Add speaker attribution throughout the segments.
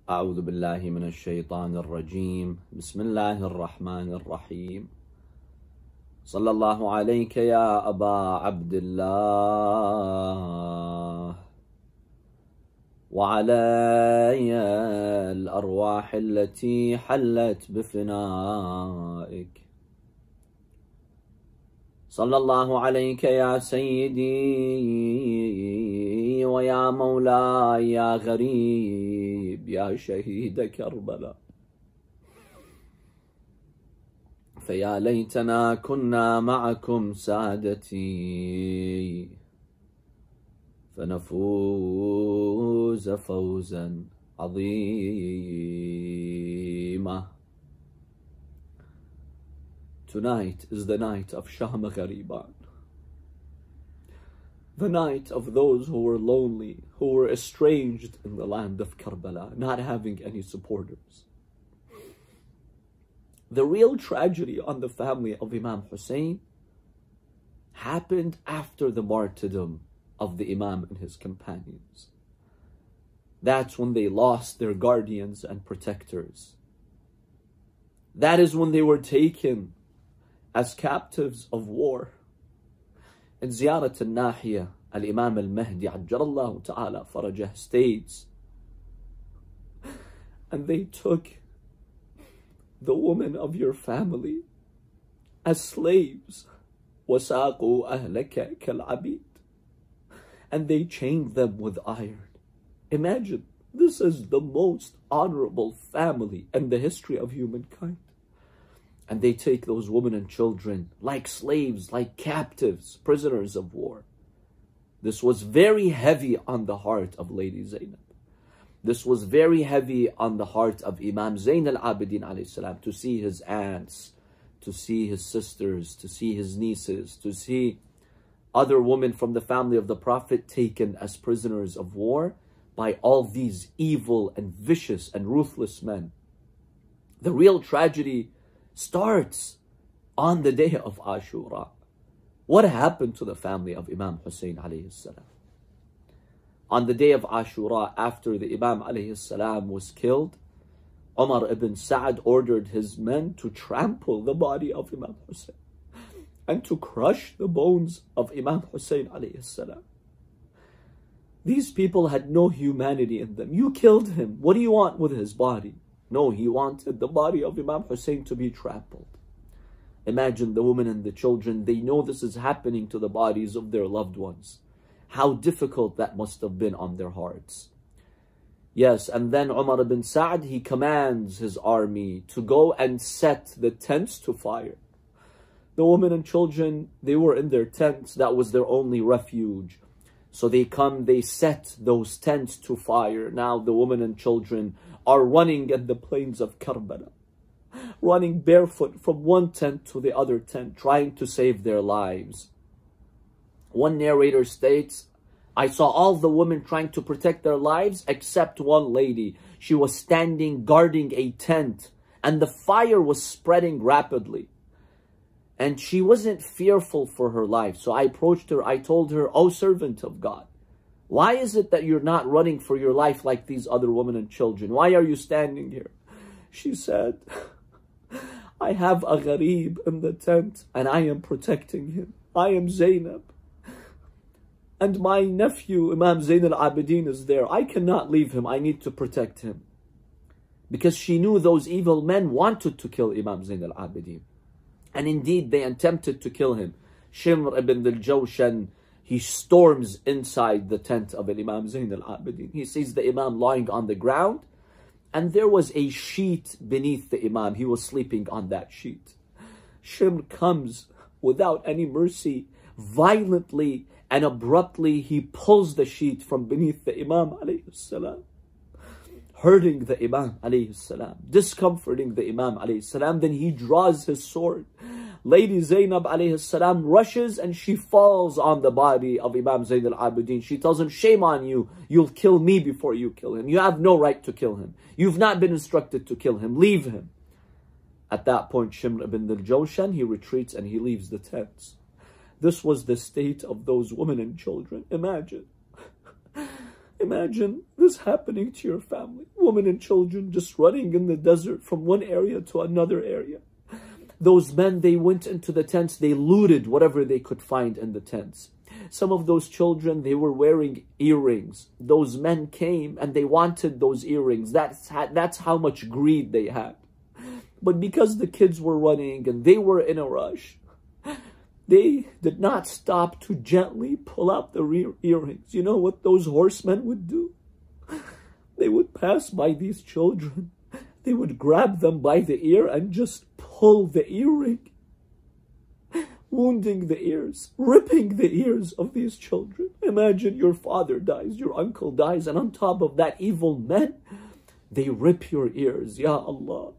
Speaker 1: أعوذ بالله من الشيطان الرجيم بسم الله الرحمن الرحيم صلى الله عليك يا أبا عبد الله وعلى الأرواح التي حلت بفنائك صلى الله عليك يا سيدي ويا مولاي يا غريب يا شهيد كربلاء فيا ليتنا كنا معكم سادتي فنفوز فوزا عظيما. Tonight is the night of Sham Ghareeban, the night of those who were lonely, who were estranged in the land of Karbala, not having any supporters. The real tragedy on the family of Imam Hussain happened after the martyrdom of the Imam and his companions. That's when they lost their guardians and protectors. That is when they were taken as captives of war. In Ziyarat al-Nahiya, al-Imam al-Mahdi Ajjalallahu Ta'ala Farajah states, and they took the women of your family as slaves, وَسَاقُوا أَهْلَكَ كَالْعَبِيدِ, and they chained them with iron. Imagine, this is the most honorable family in the history of humankind. And they take those women and children like slaves, like captives, prisoners of war. This was very heavy on the heart of Lady Zainab. This was very heavy on the heart of Imam Zain al-Abidin alayhi salam, to see his aunts, to see his sisters, to see his nieces, to see other women from the family of the Prophet taken as prisoners of war by all these evil and vicious and ruthless men. The real tragedy starts on the day of Ashura. What happened to the family of Imam Hussain alayhi salam? On the day of Ashura, after the Imam alayhi salam was killed, Umar ibn Sa'd ordered his men to trample the body of Imam Hussain and to crush the bones of Imam Hussain alayhi salam. These people had no humanity in them. You killed him. What do you want with his body? No, he wanted the body of Imam Hussain to be trampled. Imagine the women and the children. They know this is happening to the bodies of their loved ones. How difficult that must have been on their hearts. Yes, and then Umar ibn Sa'd, he commands his army to go and set the tents to fire. The women and children, they were in their tents. That was their only refuge. So they come, they set those tents to fire. Now the women and children are running at the plains of Karbala, running barefoot from one tent to the other tent, trying to save their lives. One narrator states, I saw all the women trying to protect their lives except one lady. She was standing guarding a tent and the fire was spreading rapidly. And she wasn't fearful for her life. So I approached her. I told her, O servant of God, why is it that you're not running for your life like these other women and children? Why are you standing here? She said, I have a Ghareeb in the tent and I am protecting him. I am Zainab. And my nephew, Imam Zain al-Abidin, is there. I cannot leave him. I need to protect him. Because she knew those evil men wanted to kill Imam Zain al-Abidin. And indeed, they attempted to kill him. Shimr ibn al-Jawshan, he storms inside the tent of Imam Zain al-Abidin. He sees the Imam lying on the ground, and there was a sheet beneath the Imam. He was sleeping on that sheet. Shimr comes without any mercy, violently and abruptly, he pulls the sheet from beneath the Imam alayhi salam, hurting the Imam alayhi salam, discomforting the Imam alayhi salam. Then he draws his sword. Lady Zainab alayhi salam rushes and she falls on the body of Imam Zain al-Abidin. She tells him, shame on you. You'll kill me before you kill him. You have no right to kill him. You've not been instructed to kill him. Leave him. At that point, Shimr ibn al-Jawshan, he retreats and he leaves the tents. This was the state of those women and children. Imagine. Imagine this happening to your family. women and children just running in the desert from one area to another area. Those men, they went into the tents, they looted whatever they could find in the tents. Some of those children, they were wearing earrings. Those men came and they wanted those earrings. That's how much greed they had. But because the kids were running and they were in a rush, they did not stop to gently pull out the earrings. You know what those horsemen would do? They would pass by these children. They would grab them by the ear and just pull the earring, wounding the ears, ripping the ears of these children. Imagine your father dies, your uncle dies, and on top of that, evil men, they rip your ears. Ya Allah.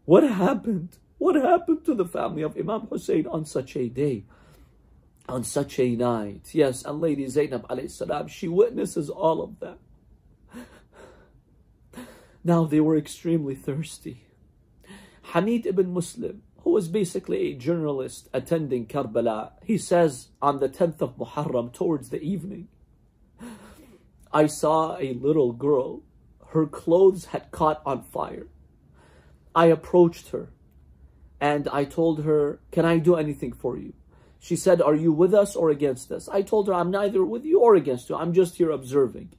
Speaker 1: What happened? What happened to the family of Imam Hussain on such a day, on such a night? Yes, and Lady Zainab alayhi salam, she witnesses all of that. Now they were extremely thirsty. Hamid ibn Muslim, who was basically a journalist attending Karbala, he says on the 10th of Muharram, towards the evening, I saw a little girl. Her clothes had caught on fire. I approached her and I told her, can I do anything for you? She said, are you with us or against us? I told her, I'm neither with you or against you. I'm just here observing.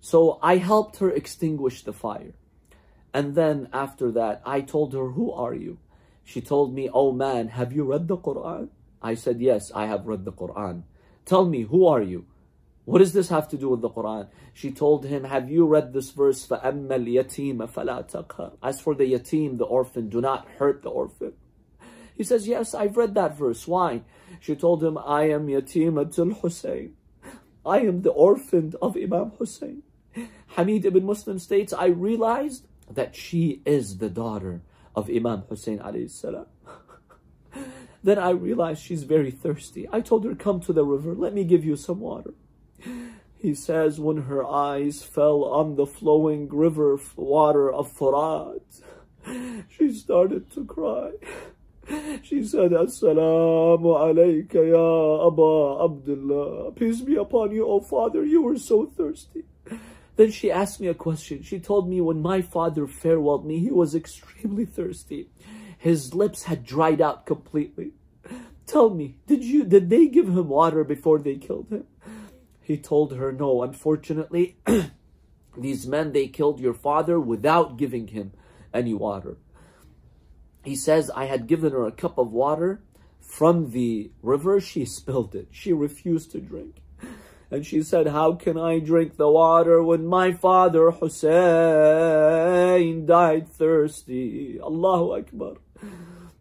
Speaker 1: So I helped her extinguish the fire. And then after that, I told her, who are you? She told me, oh man, have you read the Quran? I said, yes, I have read the Quran. Tell me, who are you? What does this have to do with the Quran? She told him, have you read this verse? فَأَمَّا الْيَتِيمَ فَلَا تَقْهَرْ. As for the yatim, the orphan, do not hurt the orphan. He says, yes, I've read that verse. Why? She told him, I am yatimatul Hussain. I am the orphan of Imam Hussain. Hamid ibn Muslim states, I realized that she is the daughter of Imam Hussain alayhi salam. Then I realized she's very thirsty. I told her, come to the river, let me give you some water. He says, when her eyes fell on the flowing river water of Furat, she started to cry. She said, Assalamu alayka ya Aba Abdullah. Peace be upon you, O father, you were so thirsty. Then she asked me a question. She told me, when my father farewelled me, he was extremely thirsty. His lips had dried out completely. Tell me, did they give him water before they killed him? He told her, no, unfortunately, these men, they killed your father without giving him any water. He says, I had given her a cup of water from the river. She spilled it. She refused to drink. And she said, how can I drink the water when my father Hussain died thirsty? Allahu Akbar.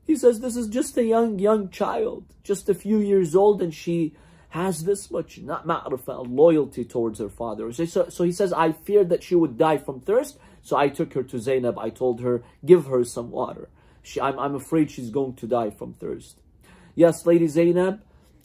Speaker 1: He says, this is just a young child, just a few years old, and she has this much ma'rifah, loyalty towards her father. So he says, I feared that she would die from thirst, so I took her to Zainab. I told her, give her some water. I'm afraid she's going to die from thirst. Yes, Lady Zainab,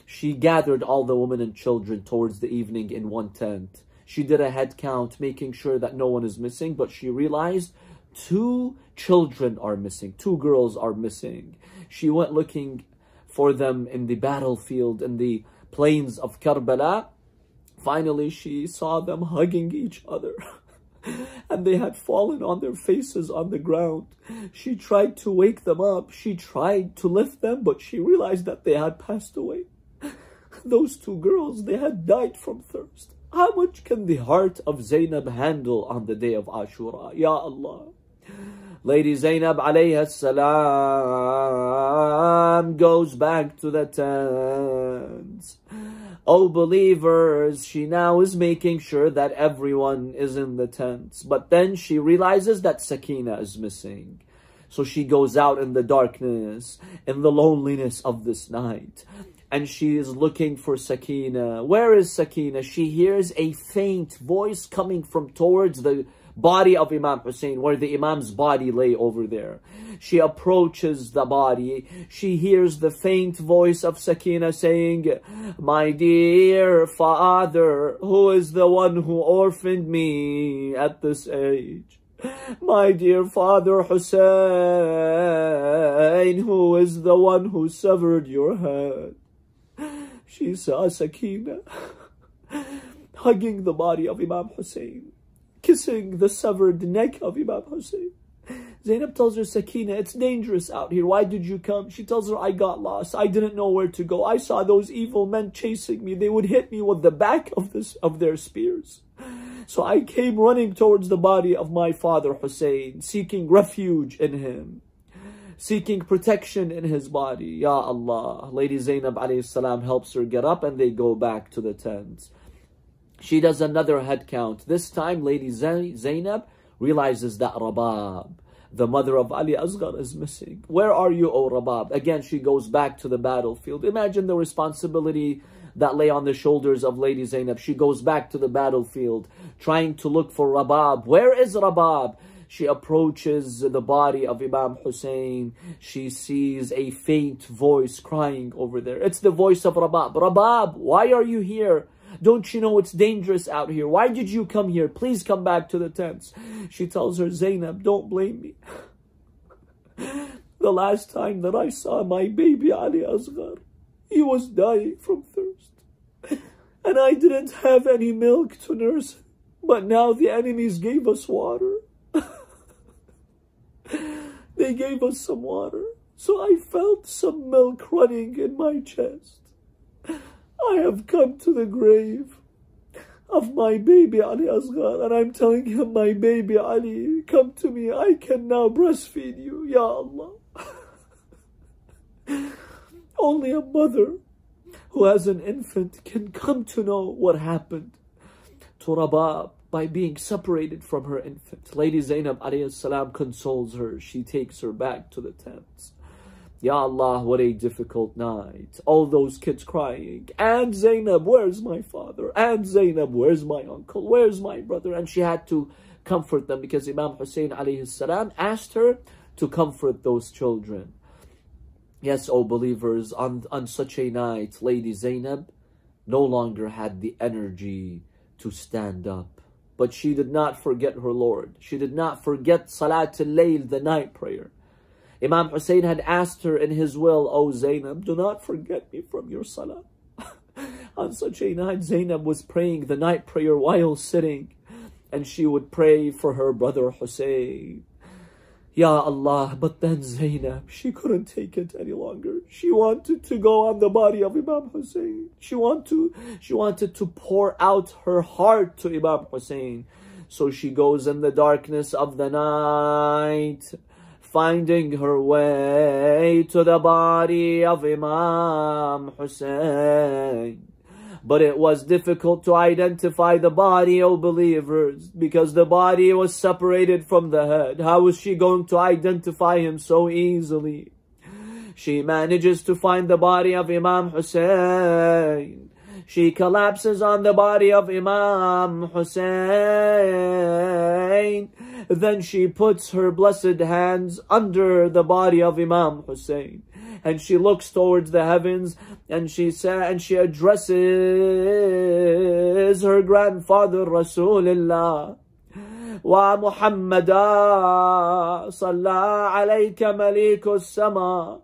Speaker 1: she gathered all the women and children towards the evening in one tent. She did a head count, making sure that no one is missing, but she realized 2 children are missing. 2 girls are missing. She went looking for them in the battlefield, in the plains of Karbala. Finally, she saw them hugging each other. And they had fallen on their faces on the ground. She tried to wake them up. She tried to lift them, but she realized that they had passed away. Those 2 girls, they had died from thirst. How much can the heart of Zainab handle on the day of Ashura? Ya Allah. Lady Zainab alayha salam goes back to the tents. Oh believers, she now is making sure that everyone is in the tents. But then she realizes that Sakina is missing. So she goes out in the darkness, in the loneliness of this night. And she is looking for Sakina. Where is Sakina? She hears a faint voice coming from towards the body of Imam Hussain, where the Imam's body lay over there. She approaches the body. She hears the faint voice of Sakina saying, my dear father, who is the one who orphaned me at this age? My dear father Hussain, who is the one who severed your head? She saw Sakina hugging the body of Imam Hussain, kissing the severed neck of Imam Hussain. Zainab tells her, Sakina, it's dangerous out here. Why did you come? She tells her, I got lost. I didn't know where to go. I saw those evil men chasing me. They would hit me with the back of their spears. So I came running towards the body of my father Hussain, seeking refuge in him, seeking protection in his body. Ya Allah. Lady Zainab alayhi salam helps her get up and they go back to the tents. She does another head count. This time Lady Zainab realizes that Rabab, the mother of Ali Asghar, is missing. Where are you, O Rabab? Again, she goes back to the battlefield. Imagine the responsibility that lay on the shoulders of Lady Zainab. She goes back to the battlefield, trying to look for Rabab. Where is Rabab? She approaches the body of Imam Hussain. She sees a faint voice crying over there. It's the voice of Rabab. Rabab, why are you here? Don't you know it's dangerous out here? Why did you come here? Please come back to the tents. She tells her, Zainab, don't blame me. The last time that I saw my baby Ali Asghar, he was dying from thirst. And I didn't have any milk to nurse him. But now the enemies gave us water. They gave us some water. So I felt some milk running in my chest. I have come to the grave of my baby Ali Asghar, and I'm telling him, my baby Ali, come to me. I can now breastfeed you, Ya Allah. Only a mother who has an infant can come to know what happened to Rabab by being separated from her infant. Lady Zainab alayhi salam consoles her. She takes her back to the tents. Ya Allah, what a difficult night. All those kids crying. And Zainab, where's my father? And Zainab, where's my uncle? Where's my brother? And she had to comfort them because Imam Hussain alayhi salam asked her to comfort those children. Yes, O believers, on such a night, Lady Zainab no longer had the energy to stand up. But she did not forget her Lord. She did not forget Salatul Layl, the night prayer. Imam Hussain had asked her in his will, O Zainab, do not forget me from your salah. On such a night, Zainab was praying the night prayer while sitting, and she would pray for her brother Hussain. Ya Allah, but then Zainab, she couldn't take it any longer. She wanted to go on the body of Imam Hussain. She wanted to pour out her heart to Imam Hussain. So she goes in the darkness of the night, finding her way to the body of Imam Hussain. But it was difficult to identify the body, O believers, because the body was separated from the head. How was she going to identify him so easily? She manages to find the body of Imam Hussain. She collapses on the body of Imam Hussain. Then she puts her blessed hands under the body of Imam Hussain. And she looks towards the heavens and she addresses her grandfather Rasulullah. Wa Muhammada Salla alayka Malikus Sama.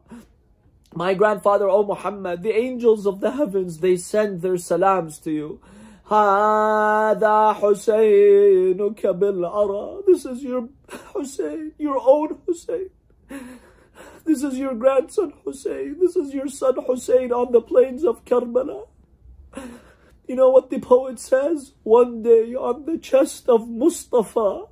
Speaker 1: My grandfather, O Muhammad, the angels of the heavens, they send their salams to you. Hada Husainuka bil Ara. This is your Hussein, your own Hussein. This is your grandson Hussein. This is your son Hussein on the plains of Karbala. You know what the poet says? One day on the chest of Mustafa,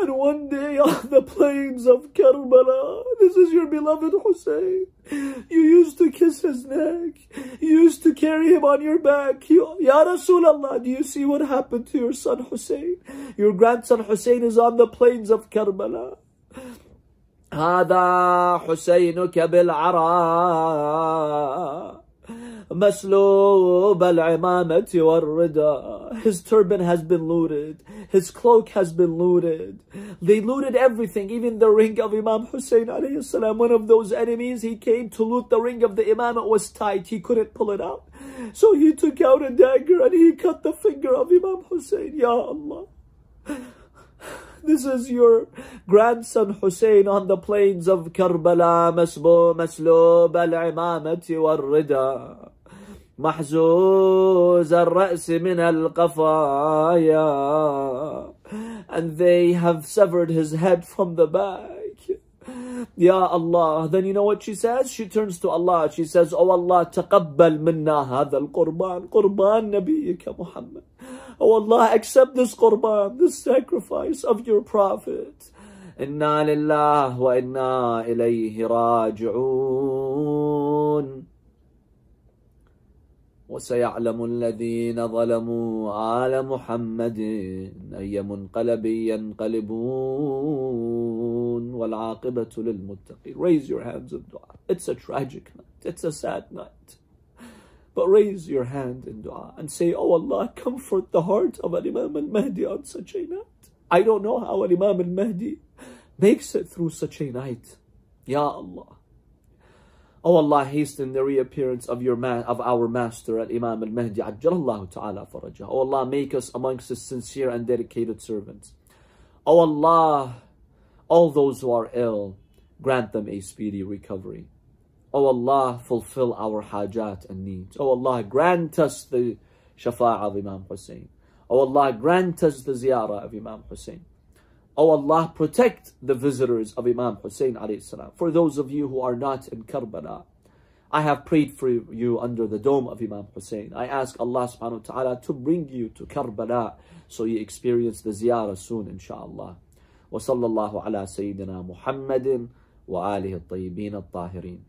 Speaker 1: and one day on the plains of Karbala. This is your beloved Hussein. You used to kiss his neck. You used to carry him on your back. Ya Rasulallah, do you see what happened to your son Hussein? Your grandson Hussein is on the plains of Karbala. هذا حسينك بالعراء مسلوب العمامة والرداء. His turban has been looted. His cloak has been looted. They looted everything, even the ring of Imam Hussain alayhi salam. One of those enemies, he came to loot the ring of the Imam. It was tight. He couldn't pull it out. So he took out a dagger and he cut the finger of Imam Hussain. Ya Allah. This is your grandson Hussein on the plains of Karbala. مسلوب العمامة والرداء محزوز الرأس من القفايا. and they have severed his head from the back. Ya Allah. Then you know what she says? She turns to Allah. She says, Oh Allah, taqabbal minna hadha al-qurban, qurban nabiyyika Muhammad. Oh Allah, accept this qurban, this sacrifice of your Prophet. Inna lillah wa inna ilayhi raji'un. وسيعلم الذين ظلموا آل محمد أي منقلب ينقلبون والعاقبة للمتقين. Raise your hands in dua. It's a tragic night. It's a sad night. But raise your hand in dua and say, Oh Allah, comfort the heart of Imam al-Mahdi on such a night. I don't know how Imam al-Mahdi makes it through such a night. Ya Allah. Oh Allah, hasten the reappearance of our master Imam al-Mahdi Ajjalallahu ta'ala farajah. Oh Allah, make us amongst his sincere and dedicated servants. Oh Allah, all those who are ill, grant them a speedy recovery. Oh Allah, fulfill our hajat and needs. Oh Allah, grant us the shafa'ah of Imam Hussain. Oh Allah, grant us the ziyarah of Imam Hussain. Oh Allah, protect the visitors of Imam Hussain alayhi salam. For those of you who are not in Karbala, I have prayed for you under the dome of Imam Hussain. I ask Allah subhanahu wa ta'ala to bring you to Karbala so you experience the ziyarah soon, inshaAllah. Wa sallallahu ala Sayyidina Muhammadin wa alihi at-tayyibin at-tahirin.